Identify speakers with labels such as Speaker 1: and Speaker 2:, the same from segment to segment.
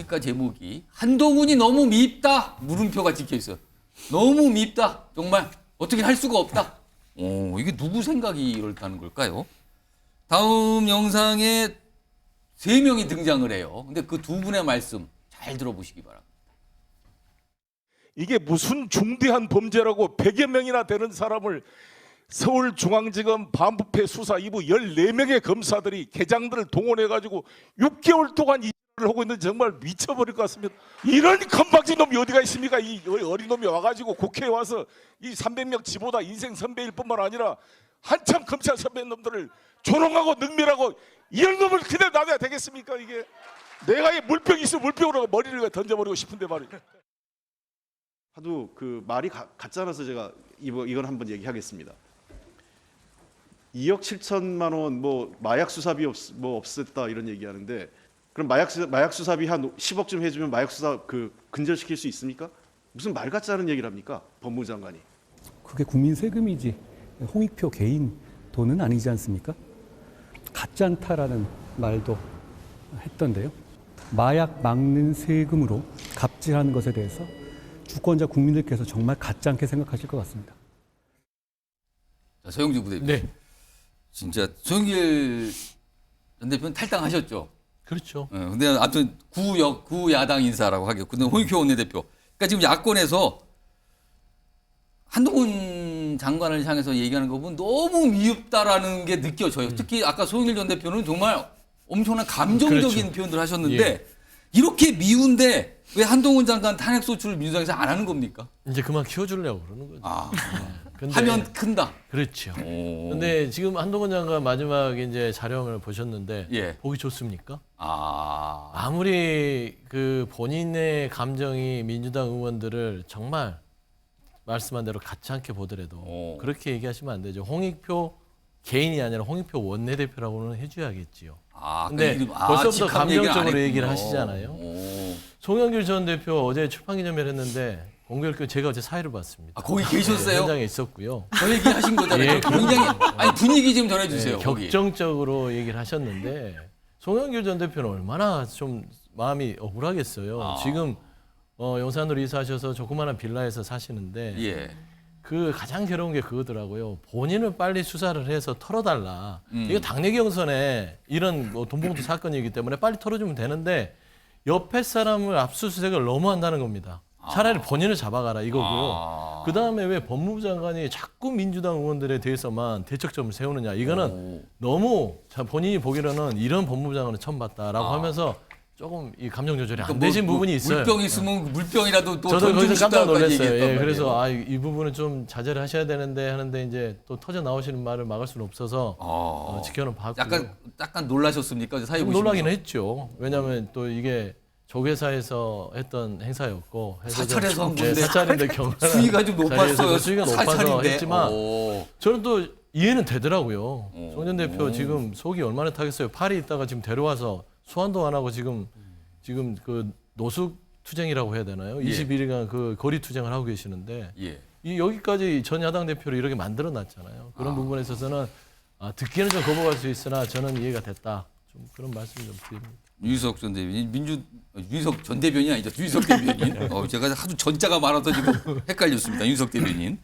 Speaker 1: 기가 제목이 한동훈이 너무 밉다 물음표가 찍혀 있어요. 너무 밉다. 정말 어떻게 할 수가 없다. 이게 누구 생각이 이렇다는 걸까요? 다음 영상에 3명이 등장을 해요. 근데 그 두 분의 말씀 잘 들어보시기 바랍니다.
Speaker 2: 이게 무슨 중대한 범죄라고 100여 명이나 되는 사람을 서울중앙지검 반부패 수사 2부 14명의 검사들이 계장들을 동원해가지고 6개월 동안 이 일을 하고 있는데 정말 미쳐버릴 것 같습니다. 이런 건방진 놈이 어디가 있습니까? 이 어린 놈이 와가지고 국회에 와서 이 300명 지보다 인생 선배일 뿐만 아니라 한참 검찰 선배님들을 조롱하고 능멸하고 이런 놈을 그대로 놔둬야 되겠습니까? 이게 내가 이 물병이 있으면 물병으로 머리를 던져버리고 싶은데 말이에요.
Speaker 3: 하도 그 말이 같잖아서 제가 이건 한번 얘기하겠습니다. 2억 7천만 원 뭐 마약 수사비 없앴다 이런 얘기하는데 그럼 마약 수사비 한 10억쯤 해주면 마약 수사 근절시킬 수 있습니까? 무슨 말 같지 않은 얘기를 합니까? 법무부 장관이.
Speaker 4: 그게 국민 세금이지 홍익표 개인 돈은 아니지 않습니까? 가짜않다라는 말도 했던데요. 마약 막는 세금으로 갑질하는 것에 대해서 주권자 국민들께서 정말 가짜 않게 생각하실 것 같습니다.
Speaker 1: 자, 서영주 부대표님.
Speaker 5: 네.
Speaker 1: 진짜 송영길 전 대표는 탈당하셨죠.
Speaker 5: 그렇죠.
Speaker 1: 근데 아무튼 구야당 인사라고 하겠고, 근데 홍익표 원내대표. 그러니까 지금 야권에서 한동훈 장관을 향해서 얘기하는 거 보면 너무 미흡다라는 게 느껴져요. 특히 아까 송영길 전 대표는 정말 엄청난 감정적인
Speaker 5: 그렇죠.
Speaker 1: 표현들을 하셨는데
Speaker 5: 예.
Speaker 1: 이렇게 미운데 왜 한동훈 장관 탄핵 소추를 민주당에서 안 하는 겁니까?
Speaker 5: 이제 그만 키워주려고 그러는 거죠. 근데,
Speaker 1: 하면 큰다.
Speaker 5: 그렇죠. 근데 지금 한동훈 장관 마지막에 이제 자료를 보셨는데
Speaker 1: 예.
Speaker 5: 보기 좋습니까?
Speaker 1: 아,
Speaker 5: 아무리 그 본인의 감정이 민주당 의원들을 정말 말씀한 대로 같지 않게 보더라도 그렇게 얘기하시면 안 되죠. 홍익표 개인이 아니라 홍익표 원내대표라고는 해줘야겠지요. 근데 벌써부터
Speaker 1: 직함 얘기를 안
Speaker 5: 감정적으로 얘기를
Speaker 1: 했군요.
Speaker 5: 하시잖아요. 송영길 전 대표 어제 출판기념회를 했는데 공교롭게 제가 어제 사회를 봤습니다.
Speaker 1: 거기 계셨어요?
Speaker 5: 현장에 있었고요.
Speaker 1: 저 얘기하신 거잖아요.
Speaker 5: 예,
Speaker 1: 굉장히 아니 분위기 좀 전해주세요.
Speaker 5: 네,
Speaker 1: 거기.
Speaker 5: 격정적으로 얘기를 하셨는데 송영길 전 대표는 얼마나 좀 마음이 억울하겠어요. 지금 용산으로 이사하셔서 조그마한 빌라에서 사시는데
Speaker 1: 예.
Speaker 5: 그 가장 괴로운 게 그거더라고요. 본인을 빨리 수사를 해서 털어달라. 이거 당내 경선에 이런 뭐 돈봉투 사건이기 때문에 빨리 털어주면 되는데 옆에 사람을 압수수색을 너무 한다는 겁니다. 차라리 본인을 잡아가라 이거고요. 그다음에 왜 법무부 장관이 자꾸 민주당 의원들에 대해서만 대척점을 세우느냐. 이거는 너무 본인이 보기로는 이런 법무부 장관은 처음 봤다라고 하면서 조금 이 감정 조절이 안 되신 부분이 있어요.
Speaker 1: 물병 있으면 물병이라도 또
Speaker 5: 저도
Speaker 1: 던지고
Speaker 5: 거기서 깜짝
Speaker 1: 싶다고
Speaker 5: 놀랐어요.
Speaker 1: 얘기했단
Speaker 5: 예, 그래서
Speaker 1: 말이에요.
Speaker 5: 이 부분은 좀 자제를 하셔야 되는데 하는데 이제 또 터져 나오시는 말을 막을 수는 없어서 지켜는 봤고.
Speaker 1: 약간 놀라셨습니까? 사회
Speaker 5: 좀
Speaker 1: 보시면서.
Speaker 5: 놀라긴 했죠. 왜냐하면 또 이게 조계사에서 했던 행사였고
Speaker 1: 사찰에서 한 건데
Speaker 5: 사찰인데 경관
Speaker 1: 수위가 좀 높았어요.
Speaker 5: 수위가 높아서
Speaker 1: 사찰인데.
Speaker 5: 했지만 저는 또 이해는 되더라고요. 송 전 대표 지금 속이 얼마나 타겠어요. 파리 있다가 지금 데려와서 소환도 안 하고 지금 그 노숙 투쟁이라고 해야 되나요?
Speaker 1: 예.
Speaker 5: 21일간 그 거리 투쟁을 하고 계시는데
Speaker 1: 예.
Speaker 5: 여기까지 전 야당 대표를 이렇게 만들어 놨잖아요. 그런 부분에 있어서는 듣기에는 좀 거부할 수 있으나 저는 이해가 됐다. 좀 그런 말씀 좀 드립니다.
Speaker 1: 유희석 전 대변인, 유희석 전 대변인이 아니죠. 유희석 대변인. 제가 하도 전자가 많아서 지금 헷갈렸습니다. 유희석 대변인.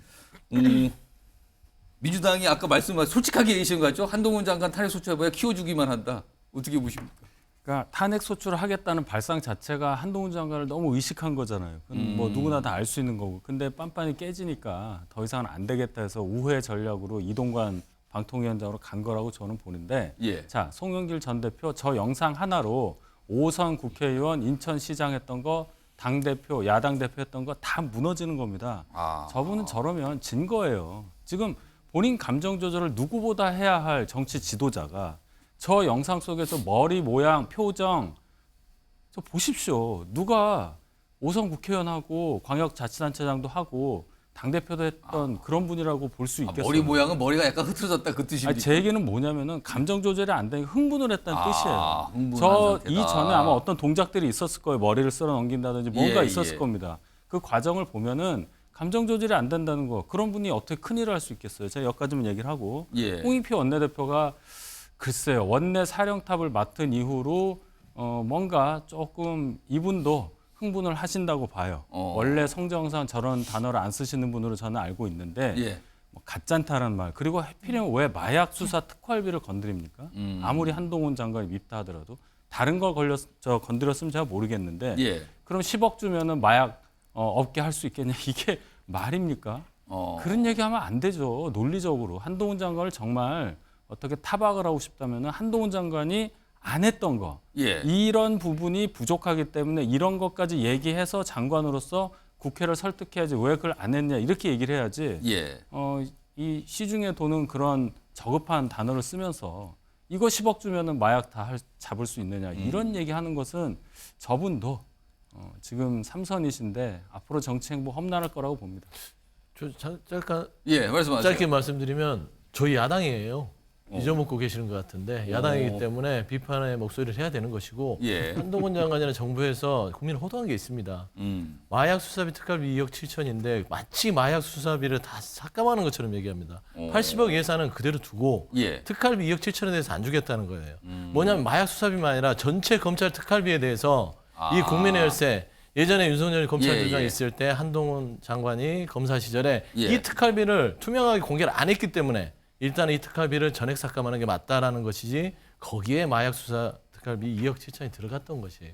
Speaker 1: 민주당이 아까 말씀하신 솔직하게 얘기하신 것 같죠? 한동훈 장관 탄핵 소추해봐야 키워주기만 한다. 어떻게 보십니까?
Speaker 6: 그러니까 탄핵 소추를 하겠다는 발상 자체가 한동훈 장관을 너무 의식한 거잖아요. 그건 뭐 누구나 다 알 수 있는 거고. 근데 빤빤히 깨지니까 더 이상은 안 되겠다 해서 우회 전략으로 이동관 방통위원장으로 간 거라고 저는 보는데
Speaker 1: 예.
Speaker 6: 자, 송영길 전 대표 저 영상 하나로 5선 국회의원 인천시장 했던 거 당대표, 야당 대표 했던 거 다 무너지는 겁니다. 저분은 저러면 진 거예요. 지금 본인 감정 조절을 누구보다 해야 할 정치 지도자가 저 영상 속에서 머리 모양, 표정 저 보십시오. 누가 5선 국회의원하고 광역자치단체장도 하고 당대표도 했던 그런 분이라고 볼 수 있겠어요.
Speaker 1: 머리 모양은 머리가 약간 흐트러졌다 그 뜻입니까?
Speaker 6: 제 얘기는 뭐냐면은 감정 조절이 안 되니 흥분을 했다는 뜻이에요.
Speaker 1: 흥분한
Speaker 6: 저
Speaker 1: 상태다.
Speaker 6: 이전에 아마 어떤 동작들이 있었을 거예요. 머리를 쓸어 넘긴다든지 뭔가
Speaker 1: 예,
Speaker 6: 있었을
Speaker 1: 예.
Speaker 6: 겁니다. 그 과정을 보면은 감정 조절이 안 된다는 거. 그런 분이 어떻게 큰일을 할 수 있겠어요. 제가 여기까지만 얘기를 하고
Speaker 1: 예.
Speaker 6: 홍익표 원내대표가 글쎄요. 원내 사령탑을 맡은 이후로 뭔가 조금 이분도 흥분을 하신다고 봐요. 원래 성정상 저런 단어를 안 쓰시는 분으로 저는 알고 있는데
Speaker 1: 예.
Speaker 6: 뭐 가짠타라는 말 그리고 해피령 왜 마약 수사 특활비를 건드립니까? 아무리 한동훈 장관이 밉다 하더라도 다른 걸 건드렸으면 제가 모르겠는데
Speaker 1: 예.
Speaker 6: 그럼 10억 주면은 마약 없게 할 수 있겠냐 이게 말입니까? 그런 얘기하면 안 되죠. 논리적으로 한동훈 장관을 정말 어떻게 타박을 하고 싶다면은 한동훈 장관이 안 했던 거
Speaker 1: 예.
Speaker 6: 이런 부분이 부족하기 때문에 이런 것까지 얘기해서 장관으로서 국회를 설득해야지 왜 그걸 안 했냐 이렇게 얘기를 해야지.
Speaker 1: 예.
Speaker 6: 이 시중에 도는 그런 저급한 단어를 쓰면서 이거 10억 주면은 마약 다 잡을 수 있느냐 이런 얘기하는 것은 저분도 지금 삼선이신데 앞으로 정치 행보 험난할 거라고 봅니다.
Speaker 5: 잠깐
Speaker 1: 예, 말씀하세요.
Speaker 5: 짧게 말씀드리면 저희 야당이에요. 잊어먹고 계시는 것 같은데 야당이기 때문에 비판의 목소리를 해야 되는 것이고
Speaker 1: 예.
Speaker 5: 한동훈 장관이나 정부에서 국민을 호도한 게 있습니다. 마약 수사비 특활비 2억 7천인데 마치 마약 수사비를 다 삭감하는 것처럼 얘기합니다. 80억 예산은 그대로 두고
Speaker 1: 예.
Speaker 5: 특활비 2억 7천에 대해서 안 주겠다는 거예요. 뭐냐면 마약 수사비만 아니라 전체 검찰 특활비에 대해서 이 국민의 열쇠 예전에 윤석열 검찰총장
Speaker 1: 예.
Speaker 5: 있을 때 한동훈 장관이 검사 시절에
Speaker 1: 예.
Speaker 5: 이 특활비를 투명하게 공개를 안 했기 때문에 일단 이 특활비를 전액 삭감하는 게 맞다라는 것이지 거기에 마약 수사 특활비 2억 7천이 들어갔던 것이에요.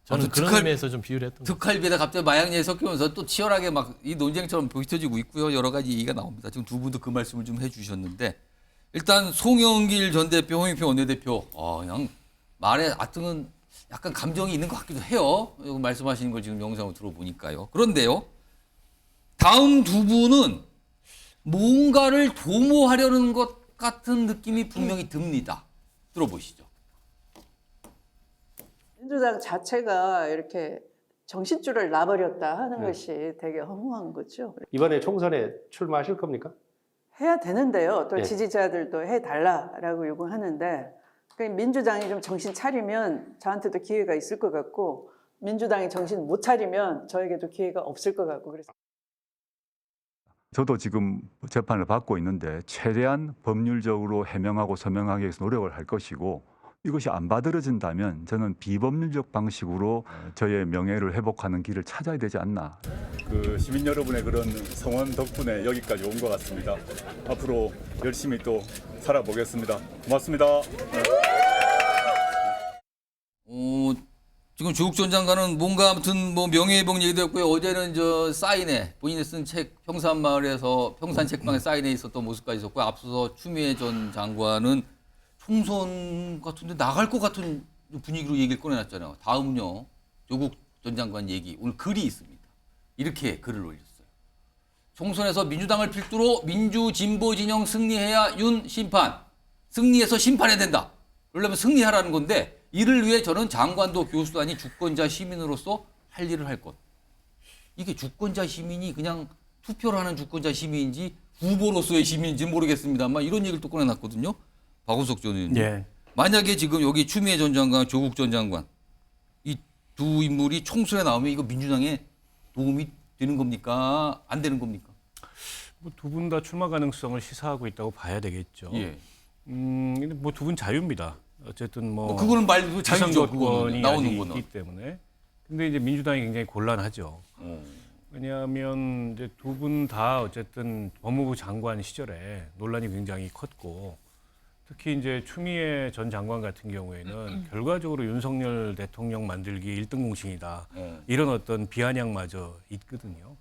Speaker 5: 저는
Speaker 1: 아무튼
Speaker 5: 그런 의미에서 좀 비유를 했던 거예요.
Speaker 1: 특활비에다 갑자기 마약 얘기 섞이면서 또 치열하게 막 이 논쟁처럼 펼쳐지고 있고요. 여러 가지 얘기가 나옵니다. 지금 두 분도 그 말씀을 좀 해주셨는데 일단 송영길 전 대표, 홍익표 원내대표 그냥 말에 아무튼 약간 감정이 있는 것 같기도 해요. 말씀하시는 걸 지금 영상으로 들어보니까요. 그런데요. 다음 두 분은 뭔가를 도모하려는 것 같은 느낌이 분명히 듭니다. 들어보시죠.
Speaker 7: 민주당 자체가 이렇게 정신줄을 놔버렸다 하는 것이 되게 허무한 거죠.
Speaker 8: 이번에 총선에 출마하실 겁니까?
Speaker 7: 해야 되는데요. 또
Speaker 8: 예.
Speaker 7: 지지자들도 해달라라고 요구하는데 민주당이 좀 정신 차리면 저한테도 기회가 있을 것 같고 민주당이 정신 못 차리면 저에게도 기회가 없을 것 같고 그래서.
Speaker 9: 저도 지금 재판을 받고 있는데 최대한 법률적으로 해명하고 서명하기 위해서 노력을 할 것이고 이것이 안 받아들여진다면 저는 비법률적 방식으로 저의 명예를 회복하는 길을 찾아야 되지 않나.
Speaker 10: 그 시민 여러분의 그런 성원 덕분에 여기까지 온 것 같습니다. 앞으로 열심히 또 살아보겠습니다. 고맙습니다.
Speaker 1: 지금 조국 전 장관은 뭔가 아무튼 뭐 명예회복 얘기도 했고요. 어제는 저 사인회 본인이 쓴 책 평산마을에서 평산 책방에 사인회 있었던 모습까지 있었고 앞서서 추미애 전 장관은 총선 같은데 나갈 것 같은 분위기로 얘기를 꺼내놨잖아요. 다음은요. 조국 전 장관 얘기. 오늘 글이 있습니다. 이렇게 글을 올렸어요. 총선에서 민주당을 필두로 민주 진보 진영 승리해야 윤 심판. 승리해서 심판해야 된다. 그러려면 승리하라는 건데 이를 위해 저는 장관도 교수도 아닌 주권자 시민으로서 할 일을 할 것. 이게 주권자 시민이 그냥 투표를 하는 주권자 시민인지 후보로서의 시민인지 모르겠습니다만 이런 얘기를 또 꺼내놨거든요. 박원석 전 의원님.
Speaker 6: 예.
Speaker 1: 만약에 지금 여기 추미애 전 장관, 조국 전 장관 이 두 인물이 총선에 나오면 이거 민주당에 도움이 되는 겁니까? 안 되는 겁니까?
Speaker 6: 두 분 다 출마 가능성을 시사하고 있다고 봐야 되겠죠.
Speaker 1: 예.
Speaker 6: 근데 뭐 두 분 자유입니다. 어쨌든 뭐
Speaker 1: 그거는 말도 자유죠. 그거는
Speaker 6: 지상권이
Speaker 1: 나오는
Speaker 6: 아직
Speaker 1: 거는.
Speaker 6: 있기 때문에. 근데 이제 민주당이 굉장히 곤란하죠. 왜냐하면 이제 두 분 다 어쨌든 법무부 장관 시절에 논란이 굉장히 컸고 특히 이제 추미애 전 장관 같은 경우에는 결과적으로 윤석열 대통령 만들기 1등 공신이다. 이런 어떤 비아냥마저 있거든요.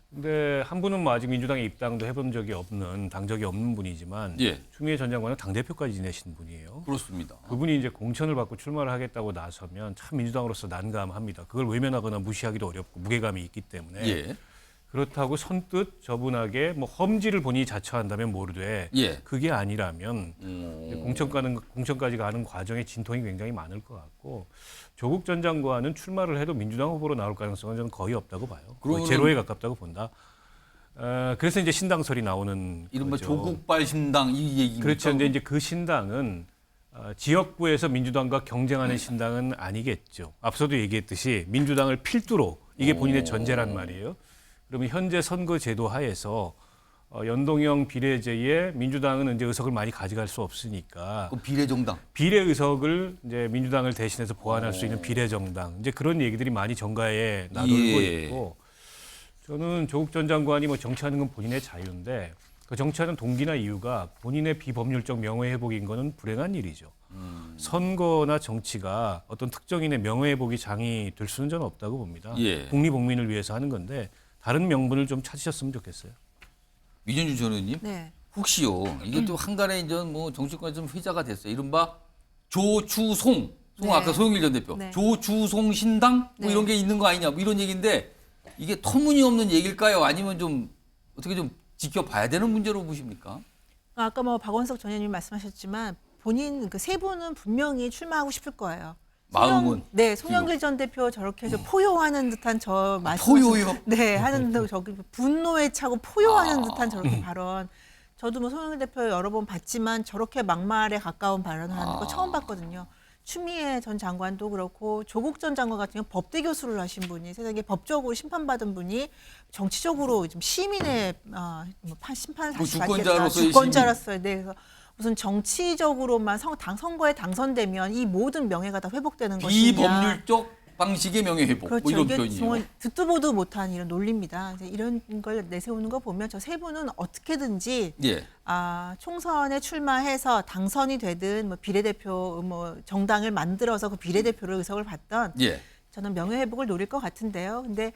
Speaker 6: 근데 한 분은 뭐 아직 민주당에 입당도 해본 적이 없는 당적이 없는 분이지만
Speaker 1: 예.
Speaker 6: 추미애 전 장관은 당대표까지 지내신 분이에요.
Speaker 1: 그렇습니다.
Speaker 6: 그분이 이제 공천을 받고 출마를 하겠다고 나서면 참 민주당으로서 난감합니다. 그걸 외면하거나 무시하기도 어렵고 무게감이 있기 때문에
Speaker 1: 예.
Speaker 6: 그렇다고 선뜻 저분에게 뭐 험지를 본인이 자처한다면 모르되
Speaker 1: 예.
Speaker 6: 그게 아니라면 공천까지 가는 과정에 진통이 굉장히 많을 것 같고 조국 전 장관은 출마를 해도 민주당 후보로 나올 가능성은 저는 거의 없다고 봐요. 거의 제로에 가깝다고 본다. 그래서 이제 신당설이 나오는
Speaker 1: 이른바
Speaker 6: 거죠.
Speaker 1: 조국발 신당 이 얘기입니까?
Speaker 6: 그렇죠. 근데 이제 그 신당은 지역구에서 민주당과 경쟁하는 신당은 아니겠죠. 앞서도 얘기했듯이 민주당을 필두로 이게 본인의 전제란 말이에요. 그러면 현재 선거 제도 하에서
Speaker 11: 연동형 비례제에 민주당은 이제 의석을 많이 가져갈 수 없으니까
Speaker 1: 그 비례정당.
Speaker 11: 비례 의석을 이제 민주당을 대신해서 보완할 수 있는 비례정당 이제 그런 얘기들이 많이 정가에 나돌고
Speaker 1: 예.
Speaker 11: 있고 저는 조국 전 장관이 뭐 정치하는 건 본인의 자유인데 그 정치하는 동기나 이유가 본인의 비법률적 명예회복인 거는 불행한 일이죠. 선거나 정치가 어떤 특정인의 명예회복이 장이 될 수는 저는 없다고 봅니다.
Speaker 1: 예.
Speaker 11: 국리국민을 위해서 하는 건데 다른 명분을 좀 찾으셨으면 좋겠어요.
Speaker 1: 미전주 전 의원님.
Speaker 12: 네.
Speaker 1: 혹시요. 이게 또 한간에 이제 뭐 정치권에 좀 회자가 됐어요. 이른바 조주송.
Speaker 12: 네.
Speaker 1: 아까 소영일 전 대표.
Speaker 12: 네.
Speaker 1: 조주송 신당 뭐
Speaker 12: 네.
Speaker 1: 이런 게 있는 거 아니냐. 뭐 이런 얘기인데 이게 터무니없는 얘기일까요? 아니면 좀 어떻게 좀 지켜봐야 되는 문제로 보십니까?
Speaker 12: 아까 뭐 박원석 전 의원님 말씀하셨지만 본인 그 세 분은 분명히 출마하고 싶을 거예요.
Speaker 1: 마음은?
Speaker 12: 네, 송영길 전 대표 저렇게 해서 포효하는 듯한 저 말씀.
Speaker 1: 포효요?
Speaker 12: 네, 하는 저기 분노에 차고 포효하는 듯한 저렇게 발언. 저도 뭐 송영길 대표 여러 번 봤지만 저렇게 막말에 가까운 발언을 하는 거 처음 봤거든요. 추미애 전 장관도 그렇고 조국 전 장관 같은 경우 법대 교수를 하신 분이 세상에 법적으로 심판받은 분이 정치적으로 좀 시민의 심판을
Speaker 1: 뭐
Speaker 12: 다시 받겠다.
Speaker 1: 주권자로서의
Speaker 12: 주권자로서의 네, 그래서 무슨 정치적으로만 선거에 당선되면 이 모든 명예가 다 회복되는 것이냐.
Speaker 1: 비법률적 방식의 명예회복.
Speaker 12: 그렇죠.
Speaker 1: 뭐 이런
Speaker 12: 이게
Speaker 1: 표현이에요.
Speaker 12: 정말 듣도 보도 못한 이런 논리입니다. 이제 이런 걸 내세우는 거 보면 저 세 분은 어떻게든지
Speaker 1: 예.
Speaker 12: 총선에 출마해서 당선이 되든 뭐 비례대표 뭐 정당을 만들어서 그 비례대표로 의석을 받던
Speaker 1: 예.
Speaker 12: 저는 명예회복을 노릴 것 같은데요. 근데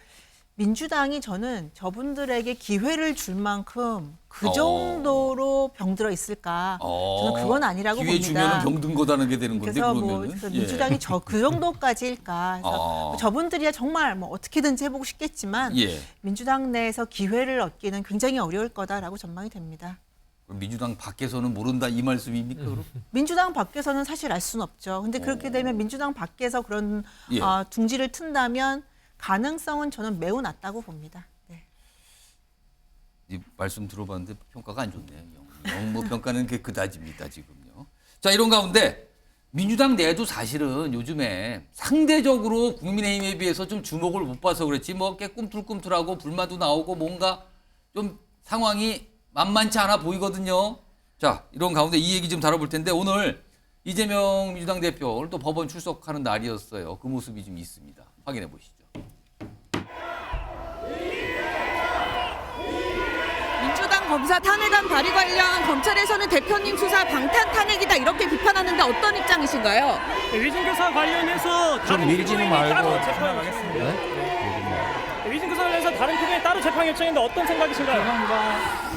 Speaker 12: 민주당이 저는 저분들에게 기회를 줄 만큼 그 정도로 병들어 있을까? 저는 그건 아니라고
Speaker 1: 기회
Speaker 12: 봅니다.
Speaker 1: 주면은 병든 거다는 게 되는 건데
Speaker 12: 그래서
Speaker 1: 그러면은.
Speaker 12: 뭐 민주당이 그 정도까지일까? 그래서 저분들이야 정말 뭐 어떻게든지 해보고 싶겠지만
Speaker 1: 예.
Speaker 12: 민주당 내에서 기회를 얻기는 굉장히 어려울 거다라고 전망이 됩니다.
Speaker 1: 그럼 민주당 밖에서는 모른다 이 말씀입니까? 그럼?
Speaker 12: 민주당 밖에서는 사실 알 수는 없죠. 근데 그렇게 되면 민주당 밖에서 그런
Speaker 1: 예.
Speaker 12: 둥지를 튼다면 가능성은 저는 매우 낮다고 봅니다. 네.
Speaker 1: 이 말씀 들어봤는데 평가가 안 좋네요. 영 뭐 평가는 그다지입니다 지금요. 자 이런 가운데 민주당 내도 사실은 요즘에 상대적으로 국민의힘에 비해서 좀 주목을 못 봐서 그랬지 뭐 꽤 꿈틀꿈틀하고 불만도 나오고 뭔가 좀 상황이 만만치 않아 보이거든요. 자 이런 가운데 이 얘기 좀 다뤄볼 텐데 오늘 이재명 민주당 대표 오늘 또 법원 출석하는 날이었어요. 그 모습이 좀 있습니다. 확인해 보시죠.
Speaker 13: 민주당 검사 탄핵안 발의 관련 검찰에서는 대표님 수사 방탄 탄핵이다 이렇게 비판하는데 어떤 입장이신가요?
Speaker 14: 위증교사 관련해서
Speaker 5: 좀 밀지는 말고
Speaker 14: 재판하겠습니다. 네? 위증교사 관련해서 다른 표현에 따로 재판 요청인데 어떤 생각이신가요?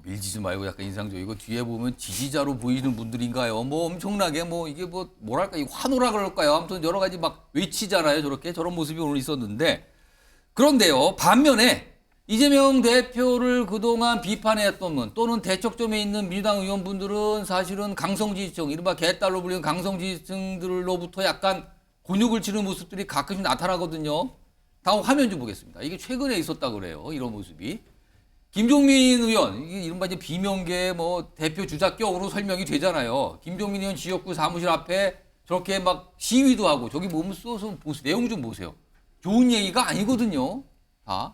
Speaker 1: 밀지 좀 말고 약간 인상적이고 뒤에 보면 지지자로 보이는 분들인가요? 뭐 엄청나게 뭐 이게 뭐 뭐랄까 이 환호라 그럴까요? 아무튼 여러 가지 막 외치잖아요. 저렇게 저런 모습이 오늘 있었는데 그런데요 반면에 이재명 대표를 그동안 비판했던 분 또는 대척점에 있는 민주당 의원분들은 사실은 강성지지층 이른바 개딸로 불리는 강성지지층들로부터 약간 곤욕을 치는 모습들이 가끔씩 나타나거든요. 다음 화면 좀 보겠습니다. 이게 최근에 있었다 그래요. 이런 모습이. 김종민 의원, 이게 이른바 이제 비명계 뭐 대표 주자격으로 설명이 되잖아요. 김종민 의원 지역구 사무실 앞에 저렇게 막 시위도 하고 저기 몸을 써서 보세요. 내용 좀 보세요. 좋은 얘기가 아니거든요. 다.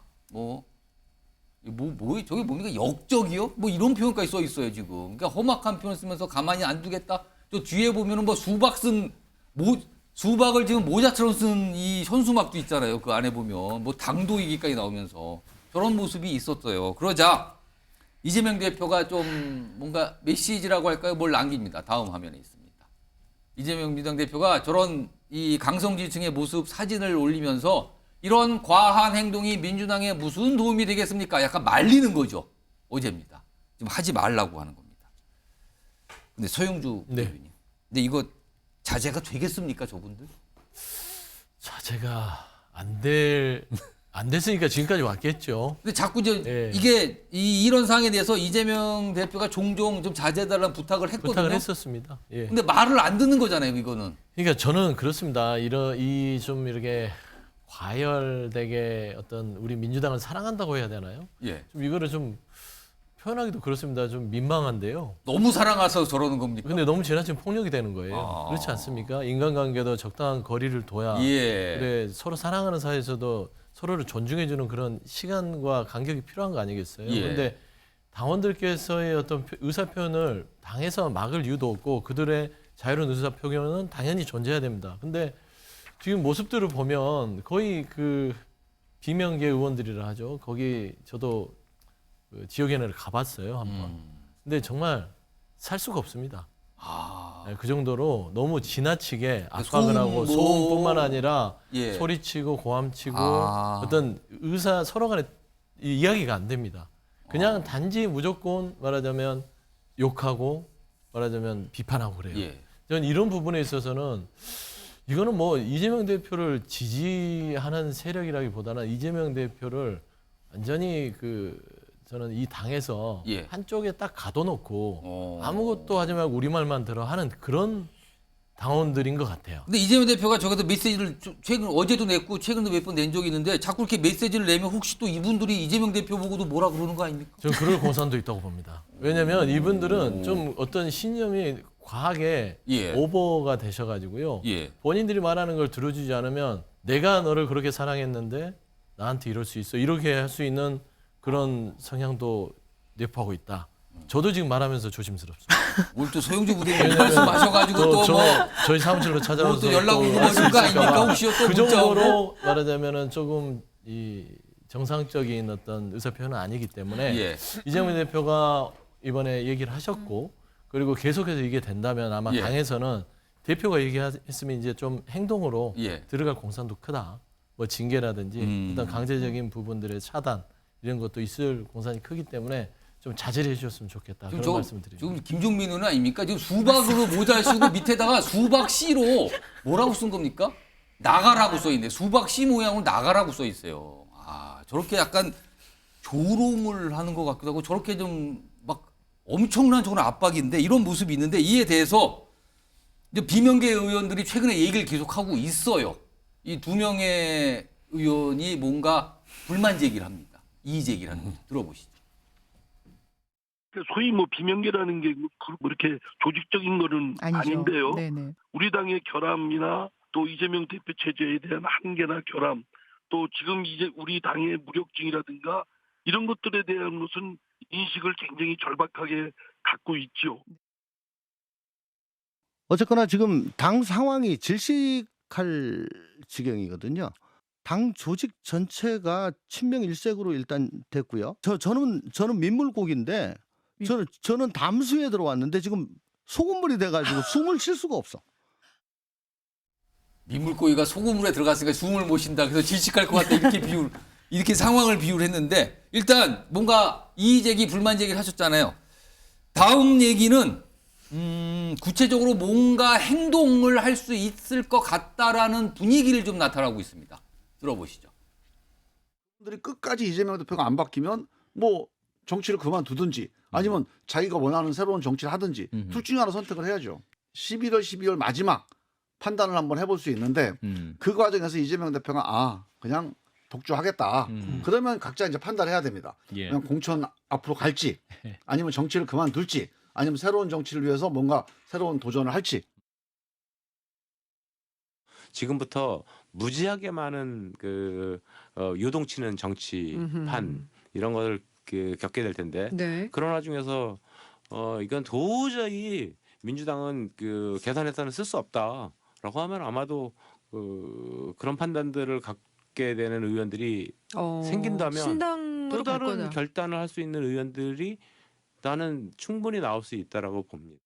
Speaker 1: 저기 뭡니까? 역적이요? 뭐 이런 표현까지 써 있어요, 지금. 그러니까 험악한 표현 쓰면서 가만히 안 두겠다. 저 뒤에 보면은 뭐 수박을 지금 모자처럼 쓴 이 현수막도 있잖아요. 그 안에 보면. 뭐 당도 얘기까지 나오면서. 저런 모습이 있었어요. 그러자 이재명 대표가 좀 뭔가 메시지라고 할까요? 뭘 남깁니다. 다음 화면에 있습니다. 이재명 민주당 대표가 저런 이 강성지층의 모습 사진을 올리면서 이런 과한 행동이 민주당에 무슨 도움이 되겠습니까? 약간 말리는 거죠. 어제입니다. 지금 하지 말라고 하는 겁니다. 근데 서영주 의원님. 근데 이거 자제가 되겠습니까, 저분들?
Speaker 5: 자제가 안 됐으니까 지금까지 왔겠죠.
Speaker 1: 근데 자꾸 이게 이런 상황에 대해서 이재명 대표가 종종 좀 자제해달라는 부탁을 했거든요.
Speaker 5: 부탁을 했었습니다. 예.
Speaker 1: 근데 말을 안 듣는 거잖아요, 이거는.
Speaker 5: 그러니까 저는 그렇습니다. 좀 이렇게 과열되게 어떤 우리 민주당을 사랑한다고 해야 되나요?
Speaker 1: 예.
Speaker 5: 좀 이거를 좀 표현하기도 그렇습니다. 좀 민망한데요.
Speaker 1: 너무 사랑해서 저러는 겁니까?
Speaker 5: 근데 너무 지나친 폭력이 되는 거예요. 그렇지 않습니까? 인간관계도 적당한 거리를 둬야
Speaker 1: 예.
Speaker 5: 그래 서로 사랑하는 사이에서도 서로를 존중해주는 그런 시간과 간격이 필요한 거 아니겠어요?
Speaker 1: 예.
Speaker 5: 그런데 당원들께서의 어떤 의사 표현을 당에서 막을 이유도 없고 그들의 자유로운 의사 표현은 당연히 존재해야 됩니다. 근데 지금 모습들을 보면 거의 그 비명계 의원들이라 하죠. 거기 저도 그 지역위원회를 가봤어요 한번. 근데 정말 살 수가 없습니다. 네, 그 정도로 너무 지나치게 압박을 하고 소음뿐만 아니라
Speaker 1: 예.
Speaker 5: 소리치고 고함치고 어떤 의사 서로 간에 이야기가 안 됩니다. 그냥 단지 무조건 말하자면 욕하고 말하자면 비판하고 그래요.
Speaker 1: 예.
Speaker 5: 저는 이런 부분에 있어서는 이거는 뭐 이재명 대표를 지지하는 세력이라기보다는 이재명 대표를 완전히 그 저는 이 당에서
Speaker 1: 예.
Speaker 5: 한쪽에 딱 가둬놓고 아무것도 하지 말고 우리말만 들어 하는 그런 당원들인 것 같아요.
Speaker 1: 근데 이재명 대표가 저기서 메시지를 최근 어제도 냈고 최근도 몇 번 낸 적이 있는데 자꾸 이렇게 메시지를 내면 혹시 또 이분들이 이재명 대표 보고도 뭐라 그러는 거 아닙니까?
Speaker 5: 저는 그럴 공산도 있다고 봅니다. 왜냐하면 이분들은 좀 어떤 신념이 과하게
Speaker 1: 예.
Speaker 5: 오버가 되셔가지고요.
Speaker 1: 예.
Speaker 5: 본인들이 말하는 걸 들어주지 않으면 내가 너를 그렇게 사랑했는데 나한테 이럴 수 있어. 이렇게 할 수 있는 그런 성향도 내포하고 있다. 저도 지금 말하면서 조심스럽습니다.
Speaker 1: 오늘 또 소영주 부대님 말씀하셔가지고 또 뭐
Speaker 5: 저희 사무실로 찾아와서
Speaker 1: 또 연락 오고 그러는 거 아닙니까? 혹시 또
Speaker 5: 그
Speaker 1: 문자 오고?
Speaker 5: 정도로 말하자면은 조금 이 정상적인 어떤 의사 표현은 아니기 때문에
Speaker 1: 예.
Speaker 5: 이재명 대표가 이번에 얘기를 하셨고 그리고 계속해서 이게 된다면 아마
Speaker 1: 예.
Speaker 5: 당에서는 대표가 얘기했으면 이제 좀 행동으로
Speaker 1: 예.
Speaker 5: 들어갈 공산도 크다. 뭐 징계라든지 어떤 강제적인 부분들의 차단 이런 것도 있을 공산이 크기 때문에 좀 자제해 주셨으면 좋겠다. 그런 말씀을 드립니다.
Speaker 1: 지금 김종민 의원 아닙니까? 지금 수박으로 모자를 쓰고 밑에다가 수박 씨로 뭐라고 쓴 겁니까? 나가라고 써 있네. 수박 씨 모양으로 나가라고 써 있어요. 아, 저렇게 약간 조롱을 하는 것 같기도 하고 저렇게 좀 막 엄청난 저런 압박인데 이런 모습이 있는데 이에 대해서 이제 비명계 의원들이 최근에 얘기를 계속하고 있어요. 이 두 명의 의원이 뭔가 불만 제기를 합니다. 이의 제기를 하는 거죠. 들어보시죠.
Speaker 15: 소위 뭐 비명계라는 게 뭐 이렇게 조직적인 거는 아닌데요.
Speaker 16: 네네.
Speaker 15: 우리 당의 결함이나 또 이재명 대표 체제에 대한 한계나 결함, 또 지금 이제 우리 당의 무력증이라든가 이런 것들에 대한 것은 인식을 굉장히 절박하게 갖고 있죠.
Speaker 17: 어쨌거나 지금 당 상황이 질식할 지경이거든요. 당 조직 전체가 친명일색으로 일단 됐고요. 저는 민물고기인데 저는 담수에 들어왔는데 지금 소금물이 돼가지고 숨을 쉴 수가 없어.
Speaker 1: 민물고기가 소금물에 들어갔으니까 숨을 못 쉰다. 그래서 질식할 것 같다. 이렇게 상황을 비유를 했는데 일단 뭔가 이의 제기, 불만 제기를 하셨잖아요. 다음 얘기는 구체적으로 뭔가 행동을 할 수 있을 것 같다라는 분위기를 좀 나타나고 있습니다. 들어보시죠.
Speaker 18: 들이 끝까지 이재명 대표가 안 바뀌면 뭐 정치를 그만두든지 아니면 자기가 원하는 새로운 정치를 하든지 둘 중에 하나 선택을 해야죠. 11월, 12월 마지막 판단을 한번 해볼 수 있는데 그 과정에서 이재명 대표가 그냥 독주하겠다. 그러면 각자 이제 판단을 해야 됩니다.
Speaker 1: 예.
Speaker 18: 그냥 공천 앞으로 갈지 아니면 정치를 그만둘지 아니면 새로운 정치를 위해서 뭔가 새로운 도전을 할지.
Speaker 19: 지금부터 무지하게 많은 요동치는 정치판 이런 것을 겪게 될 텐데
Speaker 16: 네.
Speaker 19: 그런 와중에서 이건 도저히 민주당은 계산해서는 쓸 수 없다라고 하면 아마도 그런 판단들을 갖게 되는 의원들이 생긴다면
Speaker 16: 신당으로
Speaker 19: 또 다른
Speaker 16: 갈 거다.
Speaker 19: 결단을 할 수 있는 의원들이 나는 충분히 나올 수 있다라고 봅니다.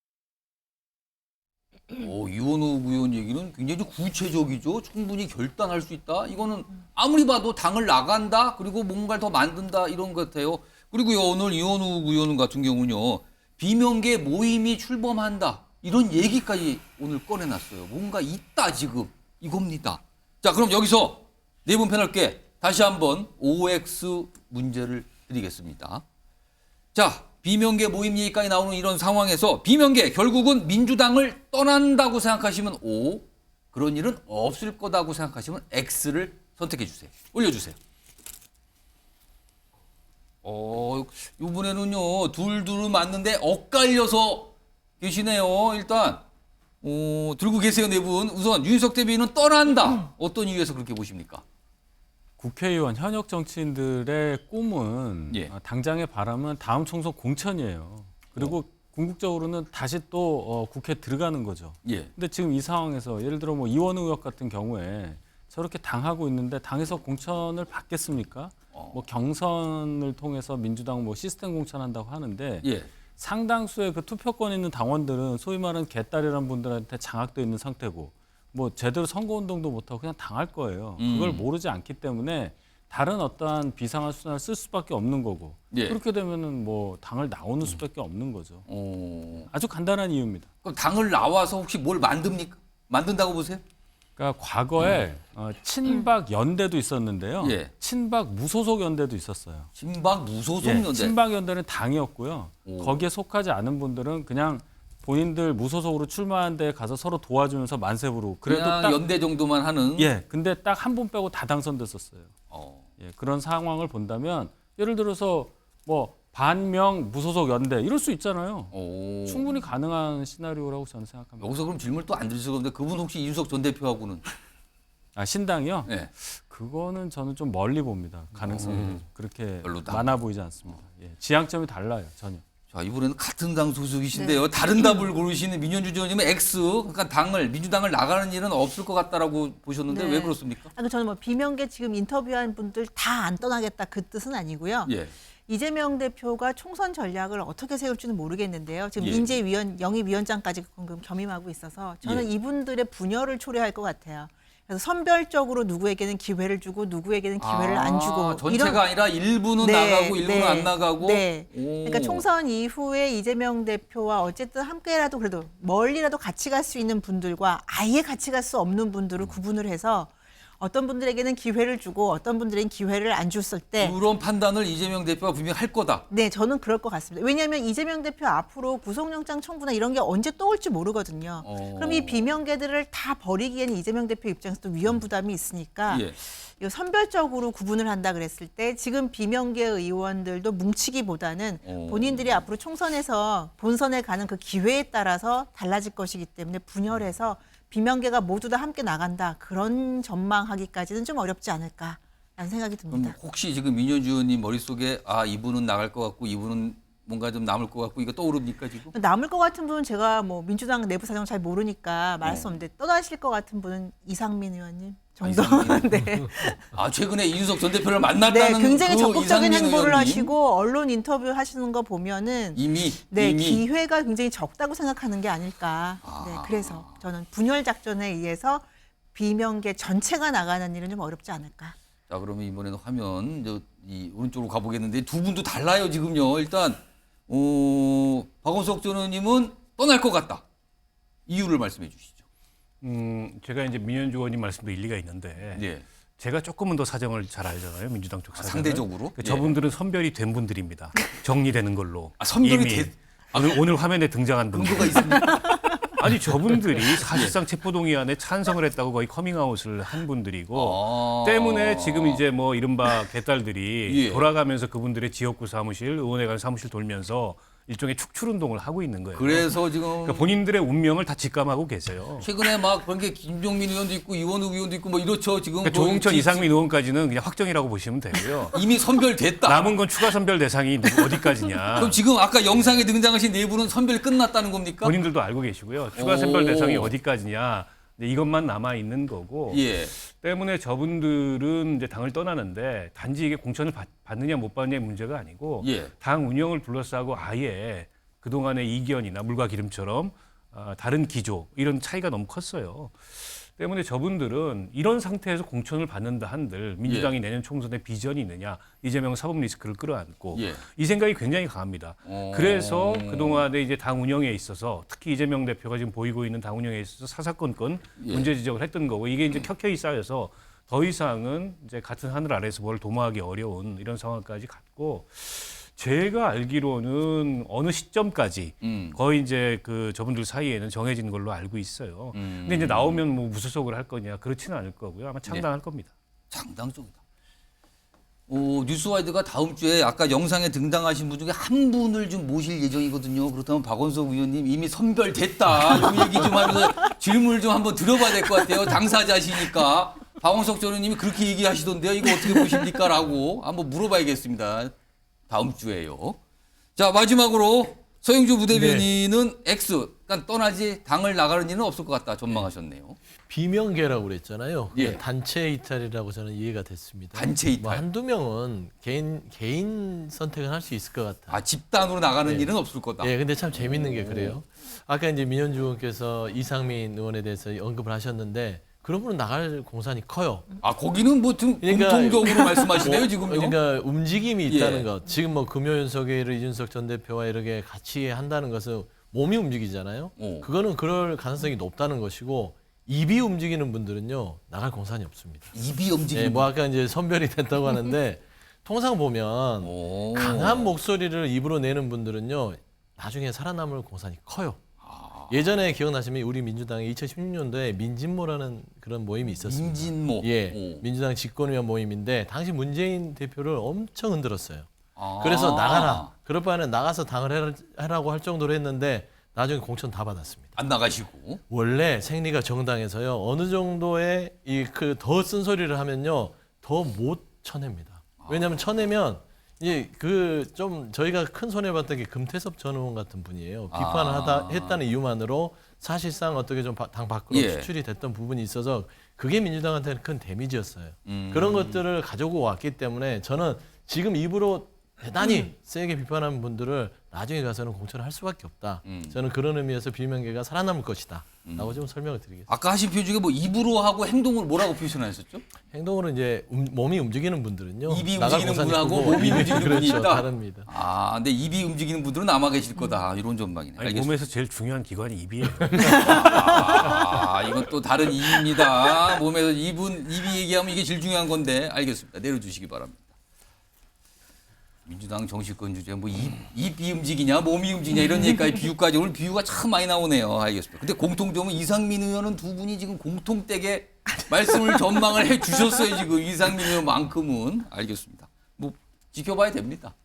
Speaker 1: 이원욱 의원 얘기는 굉장히 좀 구체적이죠. 충분히 결단할 수 있다. 이거는 아무리 봐도 당을 나간다. 그리고 뭔가를 더 만든다. 이런 것 같아요. 그리고요, 오늘 이원욱 의원 같은 경우는요. 비명계 모임이 출범한다. 이런 얘기까지 오늘 꺼내놨어요. 뭔가 있다 지금. 이겁니다. 자, 그럼 여기서 네 분 패널께 다시 한번 OX 문제를 드리겠습니다. 자, 비명계 모임 얘기까지 나오는 이런 상황에서 비명계 결국은 민주당을 떠난다고 생각하시면 O, 그런 일은 없을 거다고 생각하시면 X를 선택해 주세요. 올려주세요. 이번에는요 둘둘은 맞는데 엇갈려서 계시네요. 일단 들고 계세요 네 분. 우선 윤석열 대변인은 떠난다. 어떤 이유에서 그렇게 보십니까?
Speaker 6: 국회의원 현역 정치인들의 꿈은
Speaker 1: 예.
Speaker 6: 당장의 바람은 다음 총선 공천이에요. 그리고 궁극적으로는 다시 또 국회에 들어가는 거죠.
Speaker 1: 예.
Speaker 6: 근데 지금 이 상황에서 예를 들어 뭐 이원우 의원 같은 경우에 저렇게 당하고 있는데 당에서 공천을 받겠습니까? 뭐 경선을 통해서 민주당 뭐 시스템 공천한다고 하는데
Speaker 1: 예.
Speaker 6: 상당수의 그 투표권 있는 당원들은 소위 말하는 개딸이라는 분들한테 장악돼 있는 상태고 뭐 제대로 선거운동도 못하고 그냥 당할 거예요. 그걸 모르지 않기 때문에 다른 어떠한 비상한 수단을 쓸 수밖에 없는 거고
Speaker 1: 예.
Speaker 6: 그렇게 되면은 뭐 당을 나오는 수밖에 없는 거죠. 아주 간단한 이유입니다.
Speaker 1: 그럼 당을 나와서 혹시 뭘 만듭니까? 만든다고 보세요?
Speaker 6: 그러니까 과거에 친박 연대도 있었는데요.
Speaker 1: 예.
Speaker 6: 친박 무소속 연대도 있었어요.
Speaker 1: 친박 무소속
Speaker 6: 예,
Speaker 1: 연대.
Speaker 6: 친박 연대는 당이었고요. 거기에 속하지 않은 분들은 그냥 본인들 무소속으로 출마한 데 가서 서로 도와주면서 만세부로 그래도
Speaker 1: 그냥
Speaker 6: 딱
Speaker 1: 연대 정도만 하는.
Speaker 6: 예, 근데 딱 한 분 빼고 다 당선됐었어요. 예, 그런 상황을 본다면 예를 들어서 뭐 반명 무소속 연대 이럴 수 있잖아요. 충분히 가능한 시나리오라고 저는 생각합니다.
Speaker 1: 여기서 그럼 질문을 또 안 드릴 수가 없는데 그분 혹시 이준석 전 대표하고는?
Speaker 6: 아 신당이요?
Speaker 1: 네.
Speaker 6: 그거는 저는 좀 멀리 봅니다. 가능성이 그렇게 많아 보이지 않습니다. 예, 지향점이 달라요 전혀.
Speaker 1: 자, 이번에는 같은 당 소속이신데요. 다른 답을 고르시는 민현주 의원님은 X, 그러니까 민주당을 나가는 일은 없을 것 같다라고 보셨는데
Speaker 12: 네.
Speaker 1: 왜 그렇습니까?
Speaker 12: 저는 뭐 비명계 지금 인터뷰한 분들 다 안 떠나겠다 그 뜻은 아니고요.
Speaker 1: 예.
Speaker 12: 이재명 대표가 총선 전략을 어떻게 세울지는 모르겠는데요. 지금
Speaker 1: 예.
Speaker 12: 민재위원 영입위원장까지 겸임하고 있어서 저는
Speaker 1: 예.
Speaker 12: 이분들의 분열을 초래할 것 같아요. 그래서 선별적으로 누구에게는 기회를 주고 누구에게는 기회를 안 주고
Speaker 1: 전체가 아니라 일부는 나가고 일부는 안 나가고.
Speaker 12: 네. 그러니까 총선 이후에 이재명 대표와 어쨌든 함께라도 그래도 멀리라도 같이 갈 수 있는 분들과 아예 같이 갈 수 없는 분들을 구분을 해서 어떤 분들에게는 기회를 주고 어떤 분들에게는 기회를 안 줬을 때
Speaker 1: 그런 판단을 이재명 대표가 분명히 할 거다.
Speaker 12: 네, 저는 그럴 것 같습니다. 왜냐하면 이재명 대표 앞으로 구속영장 청구나 이런 게 언제 또 올지 모르거든요. 그럼 이 비명계들을 다 버리기에는 이재명 대표 입장에서도 위험 부담이 있으니까
Speaker 1: 예.
Speaker 12: 이거 선별적으로 구분을 한다 그랬을 때 지금 비명계 의원들도 뭉치기보다는 본인들이 앞으로 총선에서 본선에 가는 그 기회에 따라서 달라질 것이기 때문에 분열해서 비명계가 모두 다 함께 나간다. 그런 전망하기까지는 좀 어렵지 않을까라는 생각이 듭니다.
Speaker 1: 그럼 혹시 지금 민현주 의원님 머릿속에 이분은 나갈 것 같고 이분은 뭔가 좀 남을 것 같고 이거 떠오릅니까 지금?
Speaker 12: 남을 것 같은 분은 제가 뭐 민주당 내부 사정 잘 모르니까 말할 수 없는데 떠나실 것 같은 분은 이상민 의원님 정도. 네.
Speaker 1: 최근에 이준석 전 대표를 만났다는
Speaker 12: 네, 굉장히
Speaker 1: 그
Speaker 12: 적극적인
Speaker 1: 이상민
Speaker 12: 행보를
Speaker 1: 의원님?
Speaker 12: 하시고 언론 인터뷰 하시는 거 보면은
Speaker 1: 이미
Speaker 12: 기회가 굉장히 적다고 생각하는 게 아닐까. 네, 그래서 저는 분열 작전에 의해서 비명계 전체가 나가는 일은 좀 어렵지 않을까.
Speaker 1: 자, 그러면 이번에는 화면 이 오른쪽으로 가보겠는데 두 분도 달라요 지금요. 일단 박원석 전 의원님은 떠날 것 같다. 이유를 말씀해 주시죠.
Speaker 11: 제가 이제 민현주 의원님 말씀도 일리가 있는데
Speaker 1: 예.
Speaker 11: 제가 조금은 더 사정을 잘 알잖아요. 민주당 쪽 사정을.
Speaker 1: 상대적으로?
Speaker 11: 그러니까 저분들은 선별이 된 분들입니다. 정리되는 걸로.
Speaker 1: 선별이
Speaker 11: 이미 오늘 화면에 등장한 분들.
Speaker 1: 근거가 있습니까?
Speaker 11: 아니 저분들이 사실상 체포동의안에 찬성을 했다고 거의 커밍아웃을 한 분들이고 때문에 지금 이제 뭐 이른바 개딸들이 돌아가면서 그분들의 지역구 사무실, 의원회관 사무실 돌면서 일종의 축출운동을 하고 있는 거예요.
Speaker 1: 그래서 지금
Speaker 11: 그러니까 본인들의 운명을 다 직감하고 계세요.
Speaker 1: 최근에 막 그런 게 김종민 의원도 있고 이원우 의원도 있고 뭐 이렇죠 지금.
Speaker 11: 그러니까 조홍천, 이상민 의원까지는 그냥 확정이라고 보시면 되고요.
Speaker 1: 이미 선별됐다.
Speaker 11: 남은 건 추가 선별 대상이 어디까지냐.
Speaker 1: 그럼 지금 아까 영상에 등장하신 네 분은 선별 끝났다는 겁니까?
Speaker 11: 본인들도 알고 계시고요. 추가 선별 대상이 어디까지냐. 이것만 남아 있는 거고. 때문에 저분들은 이제 당을 떠나는데 단지 이게 공천을 받느냐 못 받느냐의 문제가 아니고 당 운영을 둘러싸고 아예 그동안의 이견이나 물과 기름처럼 다른 기조 이런 차이가 너무 컸어요. 때문에 저분들은 이런 상태에서 공천을 받는다 한들 민주당이 내년 총선에 비전이 있느냐, 이재명 사법 리스크를 끌어안고 이 생각이 굉장히 강합니다. 그래서 그동안에 이제 당 운영에 있어서 특히 이재명 대표가 지금 보이고 있는 당 운영에 있어서 사사건건 문제 지적을 했던 거고 이게 이제 켜켜이 쌓여서 더 이상은 이제 같은 하늘 아래에서 뭘 도모하기 어려운 이런 상황까지 갔고 제가 알기로는 어느 시점까지 거의 이제 그 저분들 사이에는 정해진 걸로 알고 있어요. 근데 이제 나오면 뭐 무소속을 할 거냐 그렇지는 않을 거고요. 아마 창당할 겁니다.
Speaker 1: 창당 쪽이다. 뉴스와이드가 다음 주에 아까 영상에 등장하신 분 중에 한 분을 좀 모실 예정이거든요. 그렇다면 박원석 의원님 이미 선별됐다. 이 얘기 좀 하면서 질문을 좀 한번 들어봐야 될 것 같아요. 당사자시니까. 박원석 전 의원님이 그렇게 얘기하시던데요. 이거 어떻게 보십니까? 라고 한번 물어봐야겠습니다. 다음 주에요. 자, 마지막으로 서영주 부대변인은 X, 그러니까 떠나지 당을 나가는 일은 없을 것 같다 전망하셨네요.
Speaker 5: 비명계라고 그랬잖아요.
Speaker 1: 예.
Speaker 5: 단체 이탈이라고 저는 이해가 됐습니다.
Speaker 1: 단체 이탈.
Speaker 5: 뭐 한두 명은 개인 선택은 할 수 있을 것 같아요.
Speaker 1: 집단으로 나가는 일은 없을 거다.
Speaker 5: 예, 근데 참 재밌는 게 그래요. 아까 이제 민현주 의원께서 이상민 의원에 대해서 언급을 하셨는데 그런 분은 나갈 공산이 커요.
Speaker 1: 거기는 뭐 공통적으로 말씀하시네요, 지금요.
Speaker 5: 그러니까 움직임이 있다는
Speaker 1: 예.
Speaker 5: 것. 지금 뭐 금요연석회의를 이준석 전 대표와 이렇게 같이 한다는 것은 몸이 움직이잖아요. 그거는 그럴 가능성이 높다는 것이고 입이 움직이는 분들은요 나갈 공산이 없습니다.
Speaker 1: 입이 움직이는.
Speaker 5: 예, 뭐 아까 이제 선별이 됐다고 하는데 통상 보면 강한 목소리를 입으로 내는 분들은요 나중에 살아남을 공산이 커요. 예전에 기억나시면 우리 민주당이 2016년도에 민진모라는 그런 모임이 있었습니다.
Speaker 1: 민진모.
Speaker 5: 예, 민주당 집권위원 모임인데 당시 문재인 대표를 엄청 흔들었어요. 그래서 나가라. 그럴 바에는 나가서 당을 하라고 할 정도로 했는데 나중에 공천 다 받았습니다.
Speaker 1: 안 나가시고.
Speaker 5: 원래 생리가 정당에서요 어느 정도의 그 더 쓴소리를 하면요 더 못 쳐냅니다. 왜냐하면 쳐내면 이제 그 좀 저희가 큰 손해 봤던 게 금태섭 전 의원 같은 분이에요. 비판을 했다는 이유만으로 사실상 어떻게 좀 당 밖으로
Speaker 1: 예.
Speaker 5: 수출이 됐던 부분이 있어서 그게 민주당한테는 큰 데미지였어요. 그런 것들을 가지고 왔기 때문에 저는 지금 입으로 대단히 세게 비판하는 분들을 나중에 가서는 공천을 할 수밖에 없다. 저는 그런 의미에서 비명계가 살아남을 것이다. 라고 좀 설명을 드리겠습니다.
Speaker 1: 아까 하신 표현 중에 뭐 입으로 하고 행동을 뭐라고 표현하셨죠?
Speaker 5: 행동으로 이제 몸이 움직이는 분들은요.
Speaker 1: 입이
Speaker 5: 나갈
Speaker 1: 움직이는
Speaker 5: 공산이
Speaker 1: 분하고
Speaker 5: 크고
Speaker 1: 몸이 움직이는 분이
Speaker 5: 그렇죠.
Speaker 1: 있다.
Speaker 5: 다릅니다.
Speaker 1: 근데 입이 움직이는 분들은 남아 계실 거다. 이런 전망이네.
Speaker 11: 아니, 몸에서 제일 중요한 기관이 입이에요.
Speaker 1: 이건 또 다른 이입니다. 몸에서 입이 얘기하면 이게 제일 중요한 건데 알겠습니다. 내려주시기 바랍니다. 민주당 정치권 주제 뭐 입이 움직이냐 몸이 움직이냐 이런 얘기까지 비유까지 오늘 비유가 참 많이 나오네요. 알겠습니다. 근데 공통점은 이상민 의원은 두 분이 지금 공통되게 말씀을 전망을 해 주셨어요. 지금 이상민 의원만큼은 알겠습니다. 뭐 지켜봐야 됩니다.